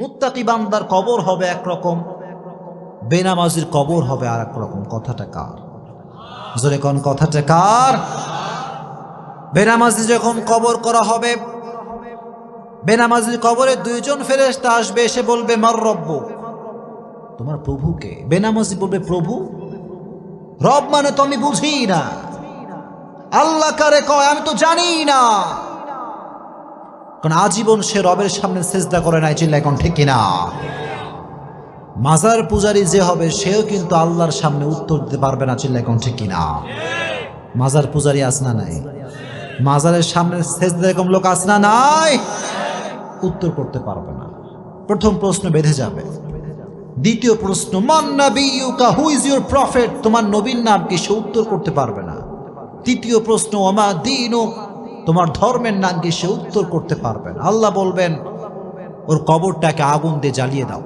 মুত্তাকি বান্দার কবর হবে একরকম, বেনামাজির কবর হবে আর এক রকম। কথাটা কার? জোরে কোন কথাটা কার? বেনামাজি যখন কবর করা হবে, বেনামাজির কবরে দুইজন ফেরেশতা আসবে, এসে বলবে মার রব্বু, তোমার প্রভুকে। বেনামাজি বলবে প্রভু? রব মানে তো আমি বুঝি না। আল্লাহ কারে কয় আমি তো জানি না, কারণ আজীবন সে রবের সামনে সেজদা করে নাই। চিল্লায় কোন ঠিক কিনা? মাজার পূজারী যে হবে সেও কিন্তু আল্লাহর সামনে উত্তর দিতে পারবে না। চিল্লায় কোন ঠিক কিনা? মাজার পূজারী আছে না নাই? মাজারের সামনে সেজদা এরকম লোক আছে না নাই? উত্তর করতে পারবে না। প্রথম প্রশ্ন বেঁধে যাবে। দ্বিতীয় প্রশ্ন মান নাবিয়ুকা, হু ইজ ইউর প্রফেট, তোমার নবীর নাম কি? সে উত্তর করতে পারবে না। তৃতীয় প্রশ্ন ওমা দীনুক, তোমার ধর্মের নাম কি? সে উত্তর করতে পারবে না। আল্লাহ বলবেন ওর কবরটাকে আগুন দিয়ে জ্বালিয়ে দাও,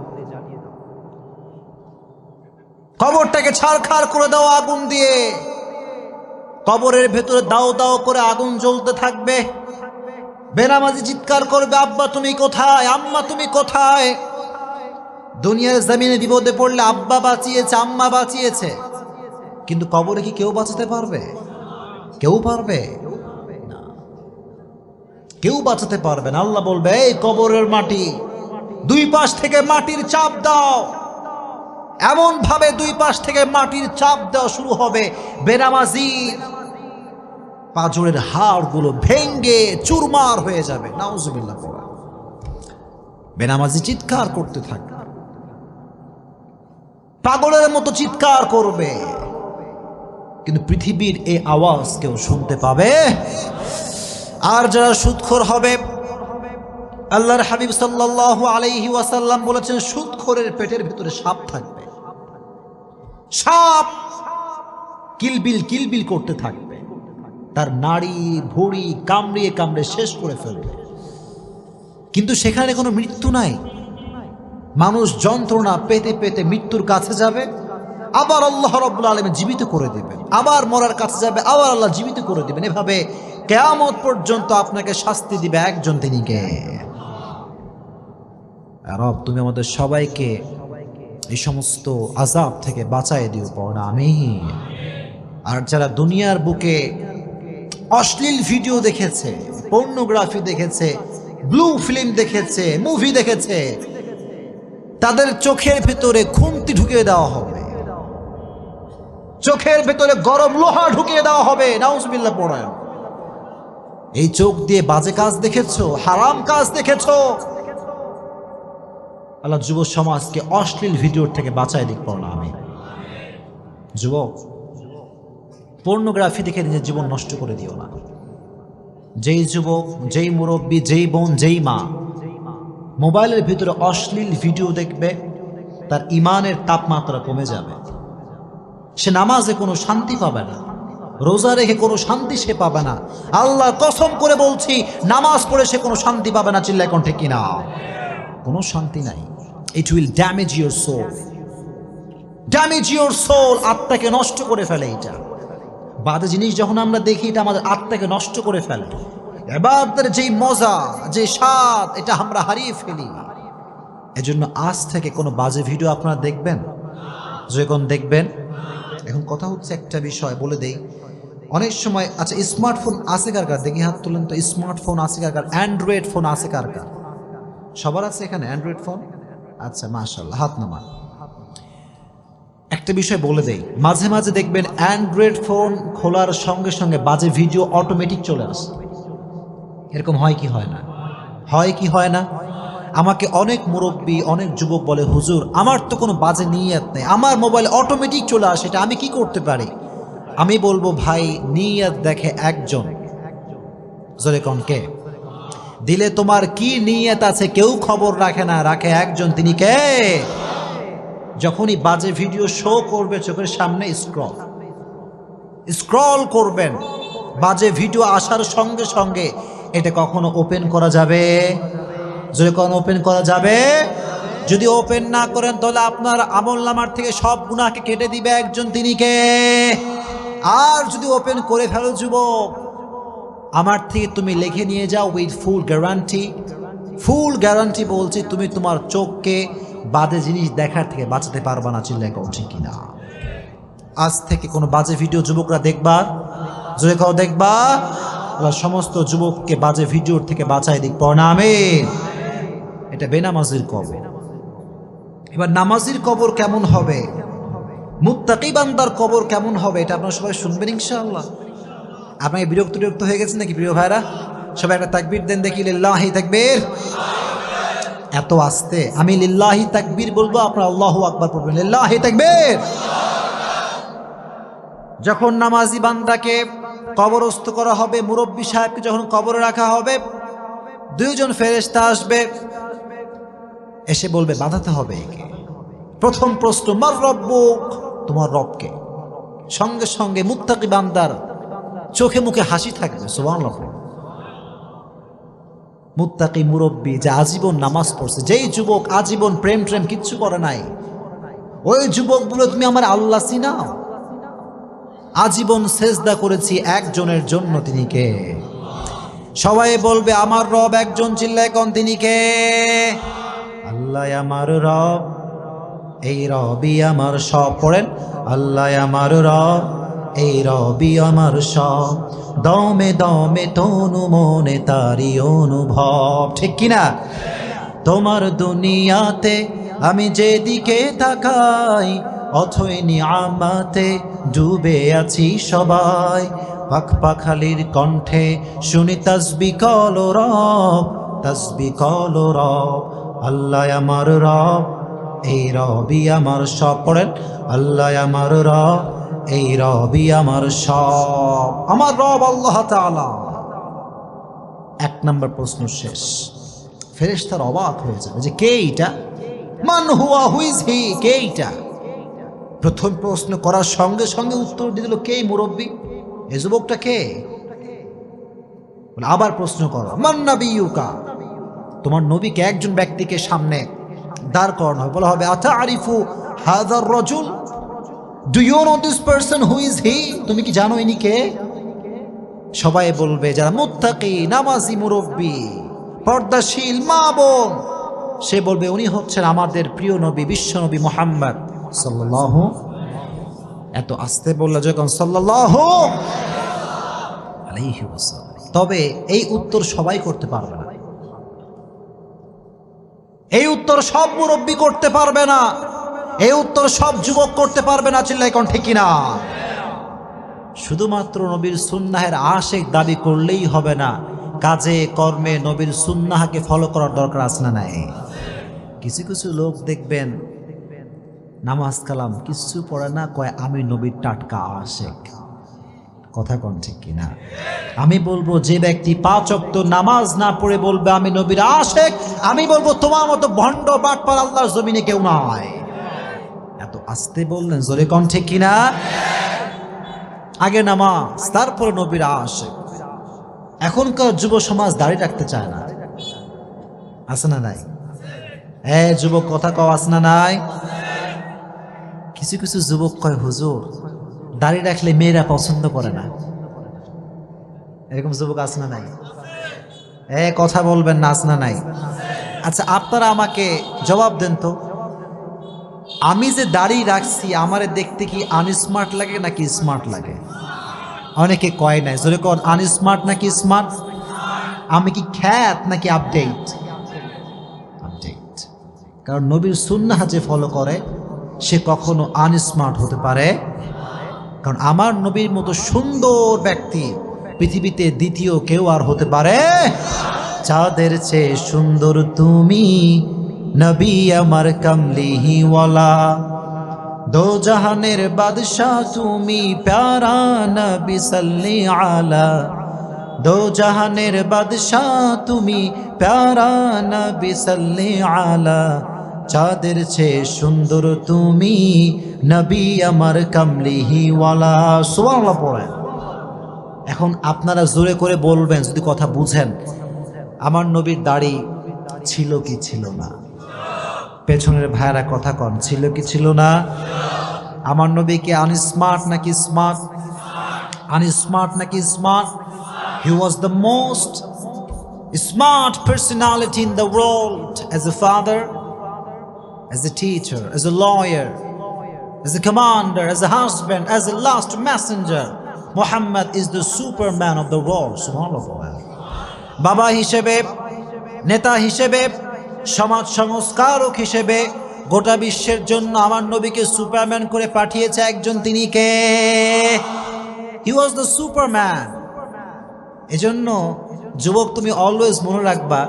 কবরটাকে ছারখার করে দাও আগুন দিয়ে। কবরের ভেতরে দাও দাও করে আগুন জ্বলতে থাকবে। বেনামাজি চিৎকার করবে আব্বা তুমি কোথায়, আম্মা তুমি কোথায়? দুনিয়ার জমিনে বিপদে পড়লে আব্বা বাঁচিয়েছে, আম্মা বাঁচিয়েছে, কিন্তু কবরে কি কেউ বাঁচাতে পারবে? কেউ পারবে না, কেউ বাঁচাতে পারবে না। আল্লাহ বলবে এই কবরের মাটি, দুই পাশ থেকে মাটির চাপ দাও। এমন ভাবে দুই পাশ থেকে মাটির চাপ দেওয়া শুরু হবে, বেনামাজি পাঁজরের হাড়গুলো ভেঙ্গে চুরমার হয়ে যাবে। নাউজুবিল্লাহ। বেনামাজি চিৎকার করতে থাকবে, পাগলের মতো চিৎকার করবে, কিন্তু পৃথিবীর এই আওয়াজ কেউ শুনতে পাবে? আর যারা সুদখোর হবে, আল্লাহর হাবিব সাল্লাল্লাহু আলাইহি ওয়াসাল্লাম বলেছেন সুদখোরের পেটের ভিতরে সাপ থাকবে। সাপ কিলবিল কিলবিল করতে থাকবে, তার নাড়ি ভুঁড়ি কামড়িয়ে কামড়ে শেষ করে ফেলবে, কিন্তু সেখানে কোনো মৃত্যু নাই। মানুষ যন্ত্রণা পেতে পেতে মৃত্যুর কাছে যাবে, আবার আল্লাহ রাব্বুল আলামিন জীবিত করে দিবেন, আবার মরার কাছে যাবে, আবার আল্লাহ জীবিত করে দিবেন। এভাবে কিয়ামত পর্যন্ত আপনাকে শাস্তি দিবে একজন, তিনি কে? রব তুমি আমাদের সবাইকে এই সমস্ত আযাব থেকে বাঁচায় দিও, পড়া আমিন। আর যারা দুনিয়ার বুকে অশ্লীল ভিডিও দেখেছে, পর্নোগ্রাফি দেখেছে, ব্লু ফিল্ম দেখেছে, মুভি দেখেছে, তাদের চোখের ভেতরে খুন্তি ঢুকিয়ে দেওয়া হবে, চোখের ভেতরে গরম লোহা ঢুকিয়ে দেওয়া হবে। নাউজুবিল্লাহ পড়ায়। এই চোখ দিয়ে বাজে কাজ দেখেছো, হারাম কাজ দেখেছো। আল্লাহ যুব সমাজকে অশ্লীল ভিডিওর থেকে বাঁচায় দিক, পড়া আমিন। যুবক, পর্নোগ্রাফি দেখে নিজের জীবন নষ্ট করে দিও না। যেই যুবক, যেই মুরব্বী, যেই বোন, যেই মা মোবাইলের ভিতরে অশ্লীল ভিডিও দেখবে, তার ইমানের তাপমাত্রা কমে যাবে। সে নামাজে কোনো শান্তি পাবে না, রোজা রেখে কোনো শান্তি সে পাবে না। আল্লাহ কসম করে বলছি, নামাজ পড়ে সে কোনো শান্তি পাবে না। চিল্লায় কোন ঠিক কিনা? কোনো শান্তি নাই। It will damage your soul, damage your soul. আত্মাকে নষ্ট করে ফেলে এটা। বাজে জিনিস যখন আমরা দেখি, এটা আমাদের আত্মাকে নষ্ট করে ফেলে। ইবাদতের যেই মজা, যে স্বাদ, এটা আমরা হারিয়ে ফেলি। এজন্য আজ থেকে কোনো বাজে ভিডিও আপনারা দেখবেন, যখন দেখবেন। এখন কথা হচ্ছে একটা বিষয় বলে দেই, অনেক সময় আচ্ছা স্মার্টফোন আছে কার কার? দেখি হাত তুলেন তো। স্মার্টফোন আছে কার কার? অ্যান্ড্রয়েড ফোন আছে কার কার? সবার আছে এখানে অ্যান্ড্রয়েড ফোন? আচ্ছা মাশাআল্লাহ, হাত নামান। একটা বিষয় বলে দেই, মাঝে মাঝে দেখবেন অ্যান্ড্রয়েড ফোন খোলার সঙ্গে সঙ্গে বাজে ভিডিও অটোমেটিক চলে আসে। এরকম হয় কি হয় না? হয় কি হয় না? আমাকে অনেক মুরব্বী, অনেক যুবক বলে হুজুর আমার তো কোনো বাজে নিয়ত নেই, আমার মোবাইল অটোমেটিক চলে আসে, এটা আমি কি করতে পারি? আমি বলবো ভাই, নিয়ত দেখে একজন। জোরে কোন কে? দিলে তোমার কি নিয়ত আছে কেউ খবর রাখে না, রাখে একজন, তিনি কে? যখনই বাজে ভিডিও শো করবে চোখের সামনে, স্ক্রল করবেন, বাজে ভিডিও আসার সঙ্গে সঙ্গে এটা কখনো ওপেন করা যাবে? যদি কখনো ওপেন করা যাবে? যদি ওপেন না করেন তাহলে আপনার আমলনামার থেকে সব গুনাহকে কেটে দিবে একজন, তিনি কে? আর যদি ওপেন করে ফেলো যুবক, আমার থেকে তুমি লিখে নিয়ে যাও with full guarantee, full guarantee বলছি, তুমি তোমার চোখকে বাজে জিনিস দেখার থেকে বাঁচাতে পারবা না। চিল্লায় কও ঠিক কিনা? আজ থেকে কোনো বাজে ভিডিও যুবকরা দেখবা, জোরে কও দেখবা। আল্লাহ সমস্ত যুবককে বাজে ভিডিওর থেকে বাঁচাই দিক, পড় না আমিন। এটা বেনামাজির কবর। এবার নামাজির কবর কেমন হবে, মুত্তাকি বান্দার কবর কেমন হবে, এটা আপনারা সবাই শুনবেন ইনশাআল্লাহ। আপনাকে বিরক্ত হয়ে গেছেন নাকি প্রিয় ভাইরা? সবাই একটা তাকবীর দেন দেখি, লিল্লাহি তাকবীর। এত আস্তে আমি লিল্লাহি তাকবীর বলবো, আপনারা আল্লাহু আকবার পড়বেন, লিল্লাহি তাকবীর। যখন নামাজি বান্দাকে কবরস্থ করা হবে, মুরব্বী সাহেবকে যখন কবরে রাখা হবে, দুইজন ফেরেশতা আসবে, এসে বলবে বাঁধাতে হবে একে। প্রথম প্রশ্ন, মার রব্বুক, তোমার রবকে। সঙ্গে সঙ্গে মুত্তাকি বান্দার চোখে মুখে হাসি থাকবে, সুবহানাল্লাহ। মুত্তাকি মুরব্বী যে আজীবন নামাজ পড়ছে, যেই যুবক আজীবন প্রেম কিচ্ছু করে নাই, ওই যুবক বলে তুমি আমার আল্লাহ চিনাও? আজীবন সেজদা করেছি একজনের জন্য, তিনি কে? সবাই বলবে আমার রব একজন, চিল্লায় কোন তিনি কে? আল্লাহ আমার রব, এই রবই আমার সব। পড়েন, আল্লাহ আমার রব, এই রবি আমার সব। দমে দমে তনু মনে তারি অনুভব, ঠিক কিনা? তোমার দুনিয়াতে আমি যেদিকে তাকাই, অথই নিয়ামতে ডুবে আছি সবাই। পাখ পাখালির কণ্ঠে শুনি তাসবিহ কলো রব, তাসবিহ কলো রব। আল্লাহ আমার রব, এই রবি আমার সব। পড়েন, আল্লাহ আমার রব, এই রবি আমার সব। আমার রব আল্লাহ তাআলা। এক নম্বর প্রশ্ন শেষ। ফেরেশতার অবাক হয়ে যাবে যে কে এটা, মান হুয়া, হু ইজ হি, কে এটা? প্রথম প্রশ্ন করার সঙ্গে সঙ্গে উত্তর দিয়ে দিল কে মুরব্বী, এই যুবকটা কে? আবার প্রশ্ন করো, মান নাবিয়ুকা, তোমার নবীকে একজন ব্যক্তিকে সামনে দাঁড় করানো হবে, বলা হবে আতারিফু হাযার রাজুল, do you know this person, who is he? তুমি কি জানো ইনি কে? সবাই বলবে যারা মুত্তাকি, নামাজি, মুরব্বী, পর্দাশীল মা বোন, সে বলবে উনি হচ্ছেন আমাদের প্রিয় নবী, বিশ্ব নবী মুহাম্মদ সাল্লাল্লাহু। এত আস্তে বললে যখন সাল্লাল্লাহু আলাইহি ওয়াসাল্লাম। তবে এই উত্তর সবাই করতে পারবে না, এই উত্তর সব মুরব্বী করতে পারবে না, এই উত্তর সব যুবক করতে পারবে না, চিল্লাই কোন ঠিক কিনা? শুধুমাত্র নবীর সুন্নাহের আশিক দাবি করলেই হবে না, কাজে কর্মে নবীর সুন্নাহকে ফলো করার দরকার আছে না নাই? কিছু কিছু লোক দেখবেন নামাজ কালাম কিছু পড়ে না, কয় আমি নবীর টাটকা আশিক। কথা কোন ঠিক কিনা? আমি বলবো যে ব্যক্তি 5 ওয়াক্ত নামাজ না পড়ে বলবে আমি নবীর আশিক, আমি বলবো তোমার মতো ভণ্ড বাটপার আল্লাহর জমিনে কেউ নাই। এত আস্তে বললেন, জোরে কোন ঠিক কিনা? আগে নামাজ, তারপরে নবীর আশিক। এখনকার যুব সমাজ দাড়ি রাখতে চায় না, আছে না নাই? যুবক কথা কও, আছে না নাই? কিছু কিছু যুবক কয় হুজুর দাড়ি রাখলে মেয়েরা পছন্দ করে না, এরকম যুবক আছে না নাই? কথা বলবেন না, আছে না নাই? আচ্ছা আপনারা আমাকে জবাব দেন তো, আমি যে দাড়ি রাখছি আমারে দেখতে কি আনস্মার্ট লাগে নাকি স্মার্ট লাগে? অনেকে কয় নাই, জোরে কোন আনস্মার্ট নাকি স্মার্ট? আমি কি খ্যাত নাকি আপডেট? আপডেট। কারণ নবীর সুন্নাহ যে ফলো করে সে কখনো আনস্মার্ট হতে পারে, কারণ আমার নবীর মতো সুন্দর ব্যক্তি পৃথিবীতে দ্বিতীয় কেউ আর হতে পারে। চাঁদের চেয়ে সুন্দর তুমি নবী আমার কামলিহি ওয়ালা, দো জাহানের বাদশাহ তুমি প্যারা নবী সাল্লি আলা, দো জাহানের বাদশাহ তুমি প্যারা নবী সাল্লি আলা, চাঁদের চেয়ে সুন্দর তুমি নবী আমার কামলিহি ওয়ালা। সুবহানাল্লাহ পড়েন। এখন আপনারা জোরে করে বলবেন যদি কথা বুঝেন, আমার নবীর দাড়ি ছিল কি ছিল না? পেছনের ভাইরা কথা কন, ছিল কি ছিল না? আমার নবী কি আনস্মার্ট নাকি স্মার্ট? আনস্মার্ট নাকি smart? He was the most smart personality in the world, as a father, as a teacher, as a lawyer, as a commander, as a husband, as a last messenger. Muhammad is the superman of the world. Subhanallah. বাবা হিসেবে, নেতা হিসেবে, সমাজ সংস্কারক হিসেবে গোটা বিশ্বের জন্য আমার নবীকে সুপারম্যান করে পাঠিয়েছে একজন, তিনি কে? হি ওয়াজ দ্য সুপারম্যান। এজন্য যুবক, তুমি অলওয়েজ মনে রাখবা,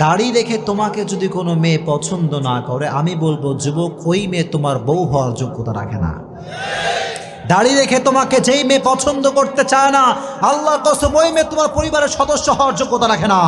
দাড়ি রেখে তোমাকে যদি কোনো মেয়ে পছন্দ না করে, আমি বলবো যুবক, ওই মেয়ে তোমার বউ হওয়ার যোগ্যতা রাখে না। দাড়ি রেখে তোমাকে যেই মেয়ে পছন্দ করতে চায় না, আল্লাহর কসম ওই মেয়ে তোমার পরিবারের সদস্য হওয়ার যোগ্যতা রাখে না।